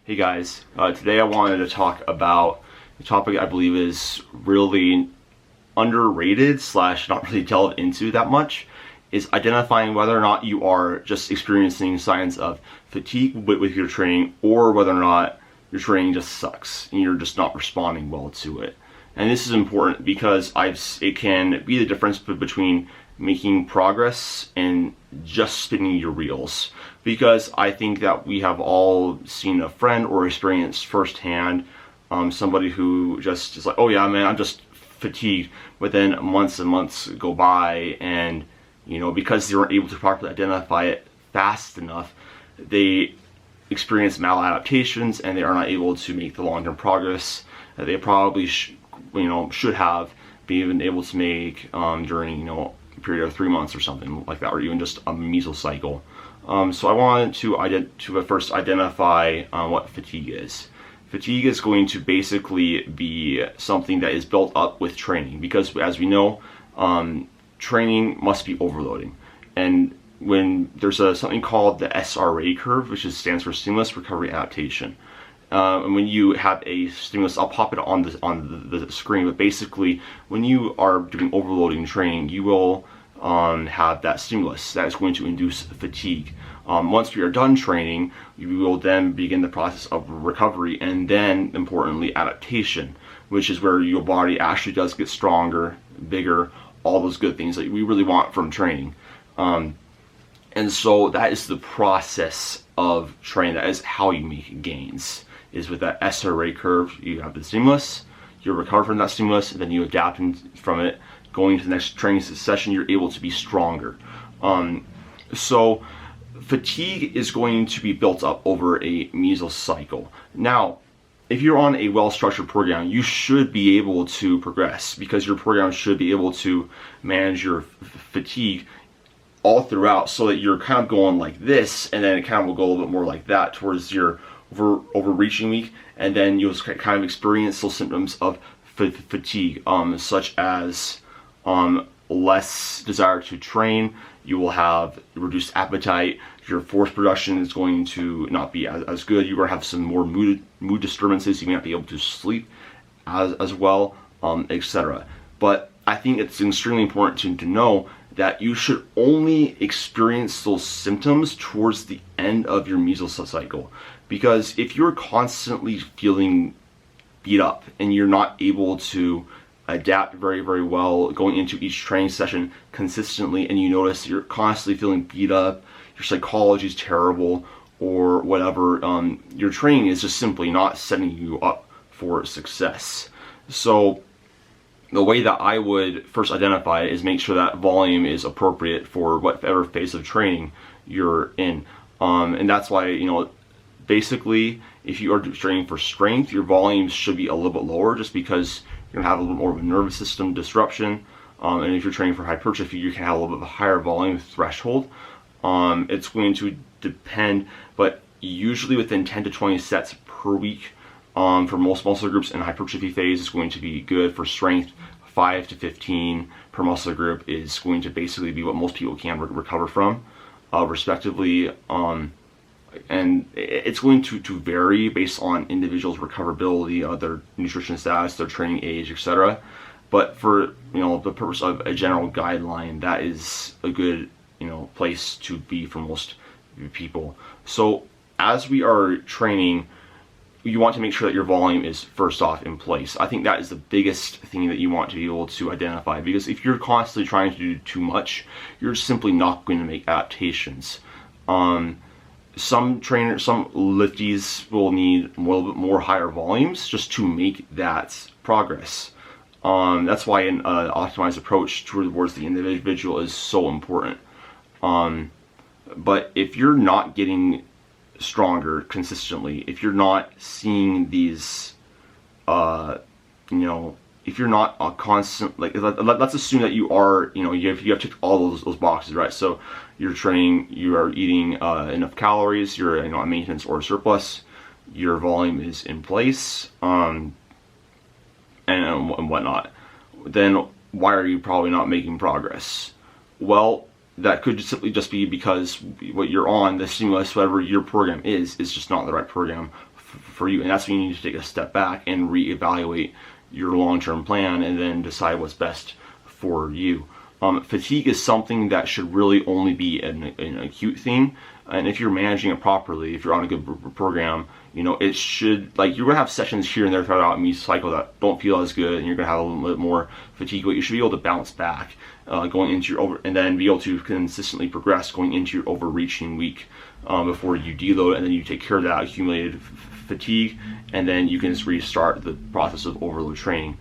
Hey guys, today I wanted to talk about a topic I believe is really underrated slash not really delved into that much, is identifying whether or not you are just experiencing signs of fatigue with your training, or whether or not your training just sucks and you're just not responding well to it. And this is important because it can be the difference between making progress and just spinning your reels. Because I think that we have all seen a friend or experienced firsthand somebody who just is like, oh yeah, man, I'm just fatigued. But then months and months go by, and because they weren't able to properly identify it fast enough, they experience maladaptations and they are not able to make the long-term progress that they probably should have been able to make during a period of 3 months or something like that, or even just a mesocycle. So I wanted to first identify what fatigue is. Fatigue is going to basically be something that is built up with training, because as we know, training must be overloading. And when there's something called the SRA curve, which stands for stimulus recovery adaptation. And when you have a stimulus, I'll pop it on the screen, but basically when you are doing overloading training, you will have that stimulus that is going to induce fatigue. Once we are done training, we will then begin the process of recovery, and then importantly adaptation, which is where your body actually does get stronger, bigger, all those good things that we really want from training. And so that is the process of training. That is how you make gains, is with that SRA curve. You have the stimulus, you recover from that stimulus, and then you adapt from it. Going to the next training session, you're able to be stronger. So fatigue is going to be built up over a mesocycle. Now, if you're on a well-structured program, you should be able to progress, because your program should be able to manage your fatigue all throughout, so that you're kind of going like this, and then it kind of will go a little bit more like that towards your overreaching week, and then you'll kind of experience those symptoms of fatigue, such as less desire to train. You will have reduced appetite. Your force production is going to not be as good. You're going to have some more mood disturbances. You may not be able to sleep as well, etc. But I think it's extremely important to know that you should only experience those symptoms towards the end of your mesocycle. Because if you're constantly feeling beat up and you're not able to adapt very, very well going into each training session consistently, and you notice you're constantly feeling beat up, your psychology is terrible, or whatever, your training is just simply not setting you up for success. So the way that I would first identify it is make sure that volume is appropriate for whatever phase of training you're in. And that's why, basically, if you are training for strength, your volumes should be a little bit lower, just because you're going to have a little bit more of a nervous system disruption. And if you're training for hypertrophy, you can have a little bit of a higher volume threshold. It's going to depend, but usually within 10 to 20 sets per week for most muscle groups in hypertrophy phase is going to be good. For strength, 5 to 15 per muscle group is going to basically be what most people can recover from, respectively. And it's going to vary based on individuals' recoverability, their nutrition status, their training age, etc. But for the purpose of a general guideline, that is a good place to be for most people. So as we are training, you want to make sure that your volume is first off in place. I think that is the biggest thing that you want to be able to identify, because if you're constantly trying to do too much, you're simply not going to make adaptations. Some lifties will need a little bit more higher volumes just to make that progress. That's why an optimized approach towards the individual is so important. But if you're not getting stronger consistently, if you're not seeing these, if you're not a constant, let's assume that you are, you have ticked all those boxes, right? So you're training, you are eating enough calories, you're at maintenance or surplus, your volume is in place, and whatnot. Then why are you probably not making progress? Well, that could simply just be because what you're on, the stimulus, whatever your program is just not the right program for you. And that's when you need to take a step back and reevaluate your long-term plan and then decide what's best for you. Fatigue is something that should really only be an acute thing, and if you're managing it properly, if you're on a good program, it should, like, you're gonna have sessions here and there throughout a meso cycle that don't feel as good, and you're gonna have a little bit more fatigue, but you should be able to bounce back going into your and then be able to consistently progress going into your overreaching week before you deload, and then you take care of that accumulated fatigue, and then you can just restart the process of overload training.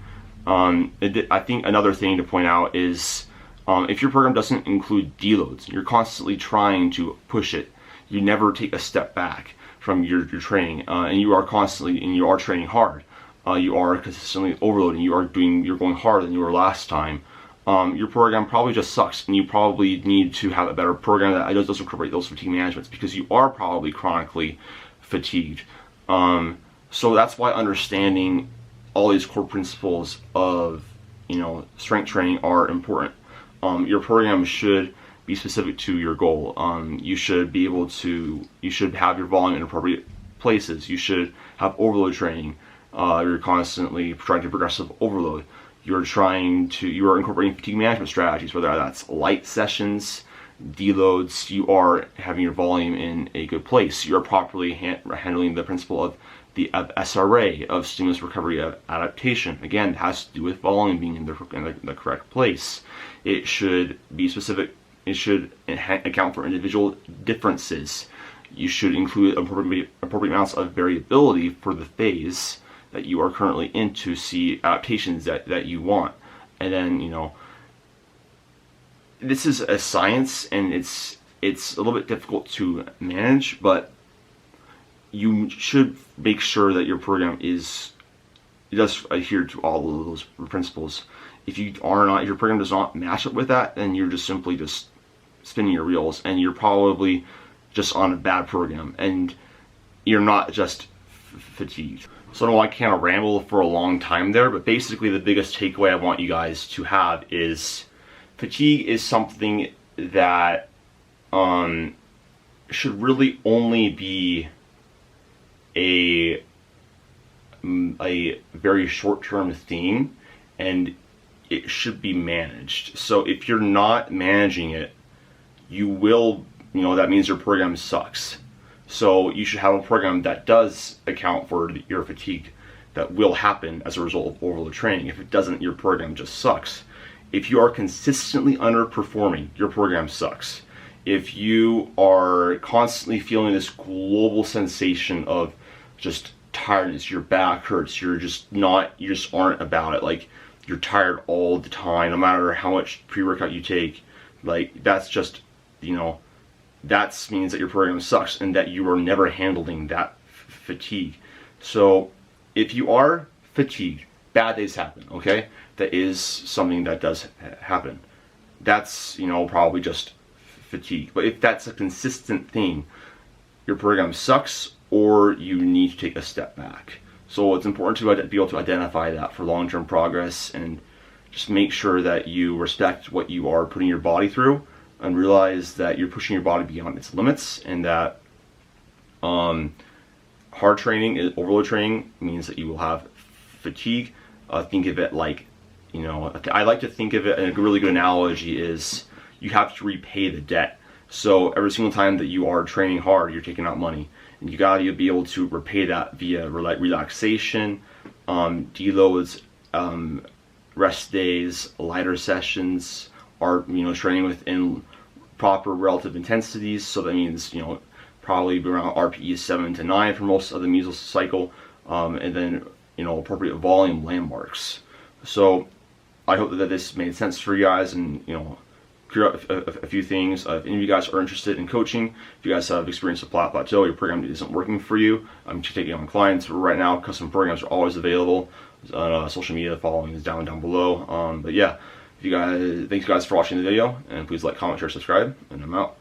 I think another thing to point out is if your program doesn't include deloads, you're constantly trying to push it. You never take a step back from your training, and you are training hard. You are consistently overloading. You're going harder than you were last time. Your program probably just sucks, and you probably need to have a better program that does incorporate those fatigue managements, because you are probably chronically fatigued. So that's why understanding all these core principles of strength training are important. Your program should be specific to your goal. You should have your volume in appropriate places. You should have overload training. You're constantly trying to progressive overload. You are incorporating fatigue management strategies, whether that's light sessions, deloads. You are having your volume in a good place. You are properly handling the principle of SRA, of stimulus recovery adaptation. Again, it has to do with volume being in the correct place. It should be specific. It should account for individual differences. You should include appropriate amounts of variability for the phase that you are currently in to see adaptations that you want. And then, this is a science, and it's a little bit difficult to manage, but you should make sure that your program does adhere to all of those principles. If your program does not match up with that, then you're just simply just spinning your reels, and you're probably just on a bad program, and you're not just fatigued. So I know I kind of ramble for a long time there, but basically the biggest takeaway I want you guys to have is fatigue is something that should really only be a very short-term thing, and it should be managed. So if you're not managing it, that means your program sucks. So you should have a program that does account for your fatigue that will happen as a result of overload training. If it doesn't, your program just sucks. If you are consistently underperforming, your program sucks. If you are constantly feeling this global sensation of just tiredness, your back hurts, you just aren't about it, like you're tired all the time, no matter how much pre-workout you take, like that's just, that means that your program sucks and that you are never handling that fatigue. So if you are fatigued, bad days happen, okay? That is something that does happen. That's, probably just fatigue. But if that's a consistent thing, your program sucks, or you need to take a step back. So it's important to be able to identify that for long-term progress, and just make sure that you respect what you are putting your body through, and realize that you're pushing your body beyond its limits, and that hard training, overload training, means that you will have fatigue. Think of it like, I like to think of it, and a really good analogy is you have to repay the debt. So every single time that you are training hard, you're taking out money, and you gotta be able to repay that via relaxation, deloads, rest days, lighter sessions, or training within proper relative intensities. So that means probably around RPE 7 to 9 for most of the meso cycle, and then appropriate volume landmarks. So I hope that this made sense for you guys, and clear up a few things. If any of you guys are interested in coaching, if you guys have experienced a plateau, your program isn't working for you, I'm taking on clients right now. Custom programs are always available. Social media following is down below. But yeah, thanks guys for watching the video, and please like, comment, share, subscribe, and I'm out.